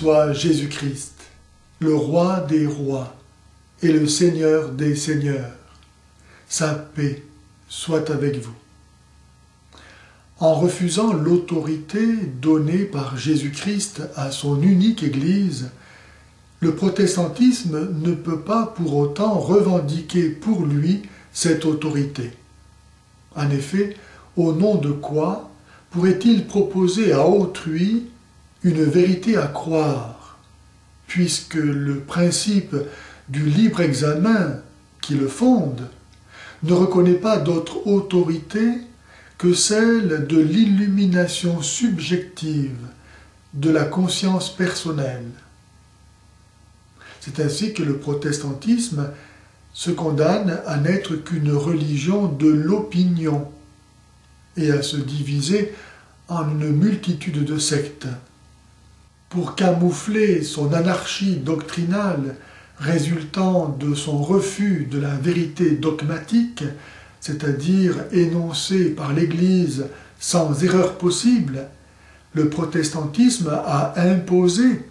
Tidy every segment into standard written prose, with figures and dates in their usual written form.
soit Jésus-Christ, le roi des rois et le Seigneur des seigneurs. Sa paix soit avec vous. En refusant l'autorité donnée par Jésus-Christ à son unique Église, le protestantisme ne peut pas pour autant revendiquer pour lui cette autorité. En effet, au nom de quoi pourrait-il proposer à autrui une vérité à croire, puisque le principe du libre examen qui le fonde ne reconnaît pas d'autre autorité que celle de l'illumination subjective de la conscience personnelle. C'est ainsi que le protestantisme se condamne à n'être qu'une religion de l'opinion et à se diviser en une multitude de sectes. Pour camoufler son anarchie doctrinale résultant de son refus de la vérité dogmatique, c'est-à-dire énoncée par l'Église sans erreur possible, le protestantisme a imposé,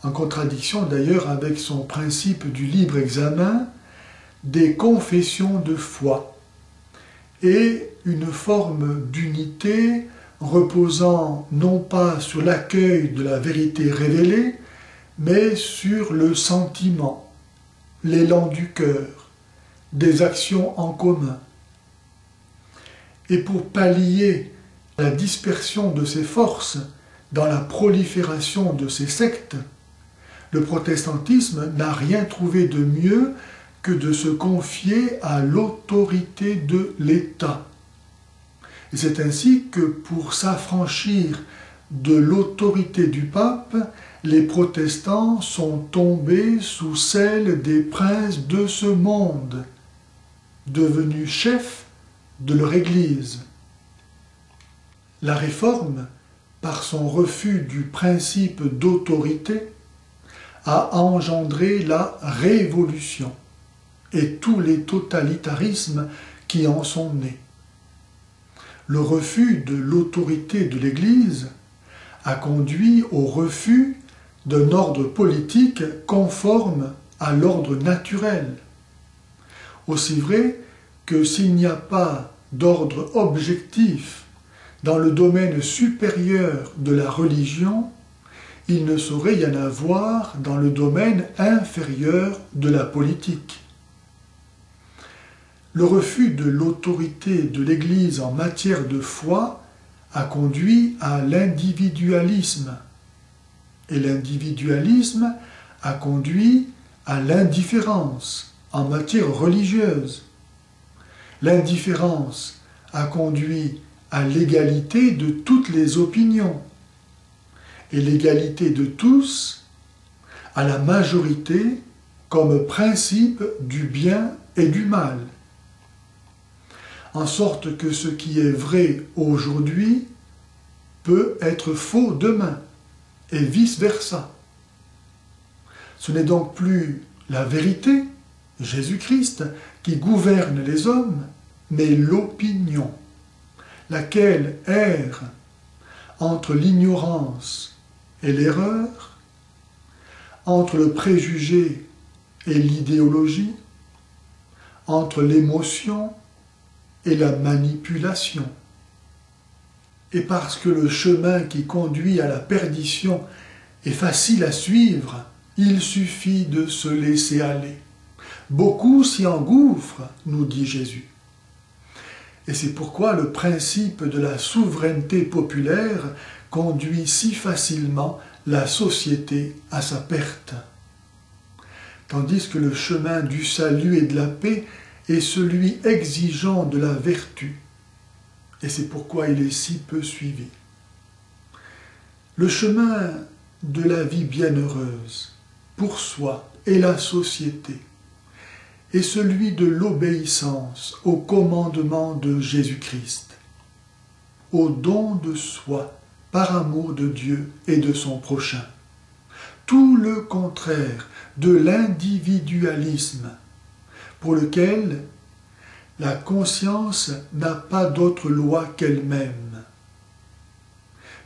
en contradiction d'ailleurs avec son principe du libre examen, des confessions de foi et une forme d'unité reposant non pas sur l'accueil de la vérité révélée, mais sur le sentiment, l'élan du cœur, des actions en commun. Et pour pallier la dispersion de ces forces dans la prolifération de ces sectes, le protestantisme n'a rien trouvé de mieux que de se confier à l'autorité de l'État. Et c'est ainsi que pour s'affranchir de l'autorité du pape, les protestants sont tombés sous celle des princes de ce monde, devenus chefs de leur Église. La Réforme, par son refus du principe d'autorité, a engendré la Révolution et tous les totalitarismes qui en sont nés. Le refus de l'autorité de l'Église a conduit au refus d'un ordre politique conforme à l'ordre naturel. Aussi vrai que s'il n'y a pas d'ordre objectif dans le domaine supérieur de la religion, il ne saurait y en avoir dans le domaine inférieur de la politique. Le refus de l'autorité de l'Église en matière de foi a conduit à l'individualisme, et l'individualisme a conduit à l'indifférence en matière religieuse. L'indifférence a conduit à l'égalité de toutes les opinions, et l'égalité de tous à la majorité comme principe du bien et du mal. En sorte que ce qui est vrai aujourd'hui peut être faux demain, et vice-versa. Ce n'est donc plus la vérité, Jésus-Christ, qui gouverne les hommes, mais l'opinion, laquelle erre entre l'ignorance et l'erreur, entre le préjugé et l'idéologie, entre l'émotion et la manipulation. Et parce que le chemin qui conduit à la perdition est facile à suivre, il suffit de se laisser aller. Beaucoup s'y engouffrent, nous dit Jésus. Et c'est pourquoi le principe de la souveraineté populaire conduit si facilement la société à sa perte. Tandis que le chemin du salut et de la paix est celui exigeant de la vertu. Et c'est pourquoi il est si peu suivi. Le chemin de la vie bienheureuse, pour soi et la société, est celui de l'obéissance au commandement de Jésus-Christ, au don de soi par amour de Dieu et de son prochain. Tout le contraire de l'individualisme, pour lequel la conscience n'a pas d'autre loi qu'elle-même.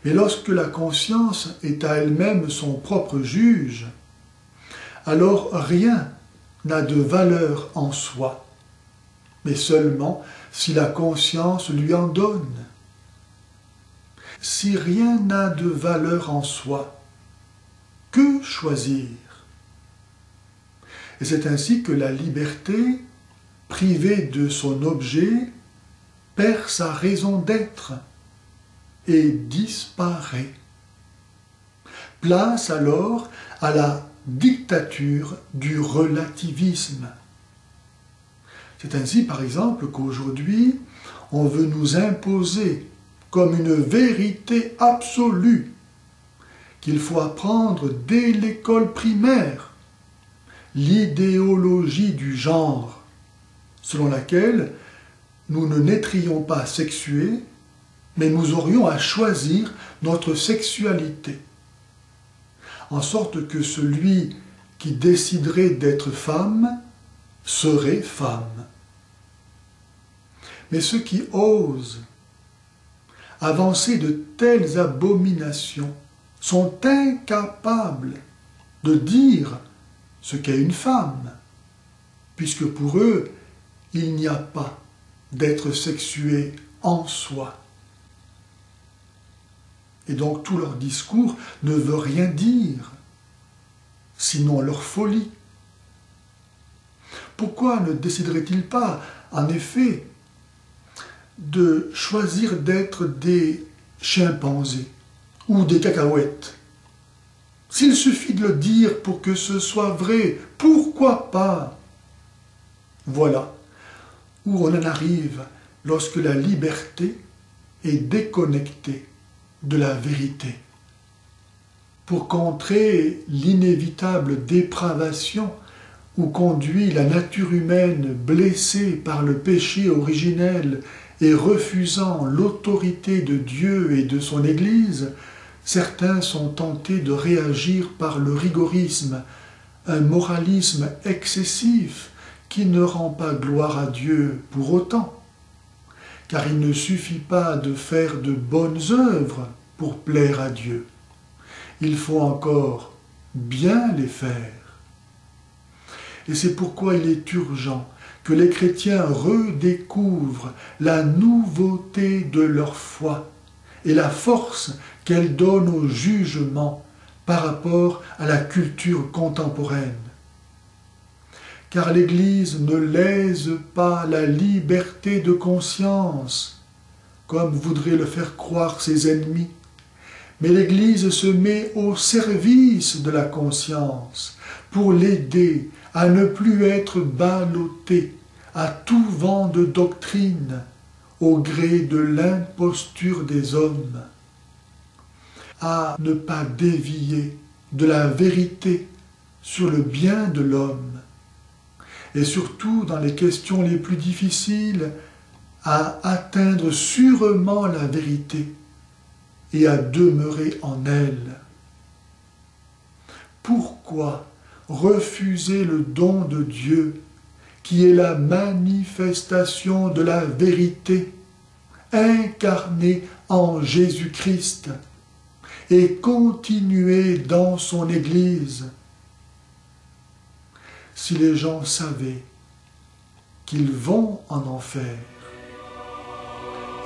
Et lorsque la conscience est à elle-même son propre juge, alors rien n'a de valeur en soi, mais seulement si la conscience lui en donne. Si rien n'a de valeur en soi, que choisir? Et c'est ainsi que la liberté, privée de son objet, perd sa raison d'être et disparaît. Place alors à la dictature du relativisme. C'est ainsi, par exemple, qu'aujourd'hui, on veut nous imposer comme une vérité absolue qu'il faut apprendre dès l'école primaire l'idéologie du genre, selon laquelle nous ne naîtrions pas sexués, mais nous aurions à choisir notre sexualité, en sorte que celui qui déciderait d'être femme serait femme. Mais ceux qui osent avancer de telles abominations sont incapables de dire ce qu'est une femme, puisque pour eux, il n'y a pas d'être sexué en soi. Et donc tout leur discours ne veut rien dire, sinon leur folie. Pourquoi ne décideraient-ils pas, en effet, de choisir d'être des chimpanzés ou des cacahuètes? S'il suffit de le dire pour que ce soit vrai, pourquoi pas? Voilà où on en arrive lorsque la liberté est déconnectée de la vérité. Pour contrer l'inévitable dépravation où conduit la nature humaine blessée par le péché originel et refusant l'autorité de Dieu et de son Église, certains sont tentés de réagir par le rigorisme, un moralisme excessif qui ne rend pas gloire à Dieu pour autant. Car il ne suffit pas de faire de bonnes œuvres pour plaire à Dieu. Il faut encore bien les faire. Et c'est pourquoi il est urgent que les chrétiens redécouvrent la nouveauté de leur foi et la force qu'elle donne au jugement par rapport à la culture contemporaine. Car l'Église ne lèse pas la liberté de conscience, comme voudraient le faire croire ses ennemis, mais l'Église se met au service de la conscience pour l'aider à ne plus être ballottée à tout vent de doctrine au gré de l'imposture des hommes, à ne pas dévier de la vérité sur le bien de l'homme, et surtout dans les questions les plus difficiles, à atteindre sûrement la vérité et à demeurer en elle. Pourquoi refuser le don de Dieu qui est la manifestation de la vérité incarnée en Jésus-Christ et continuer dans son Église? Si les gens savaient qu'ils vont en enfer,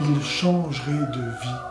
ils changeraient de vie.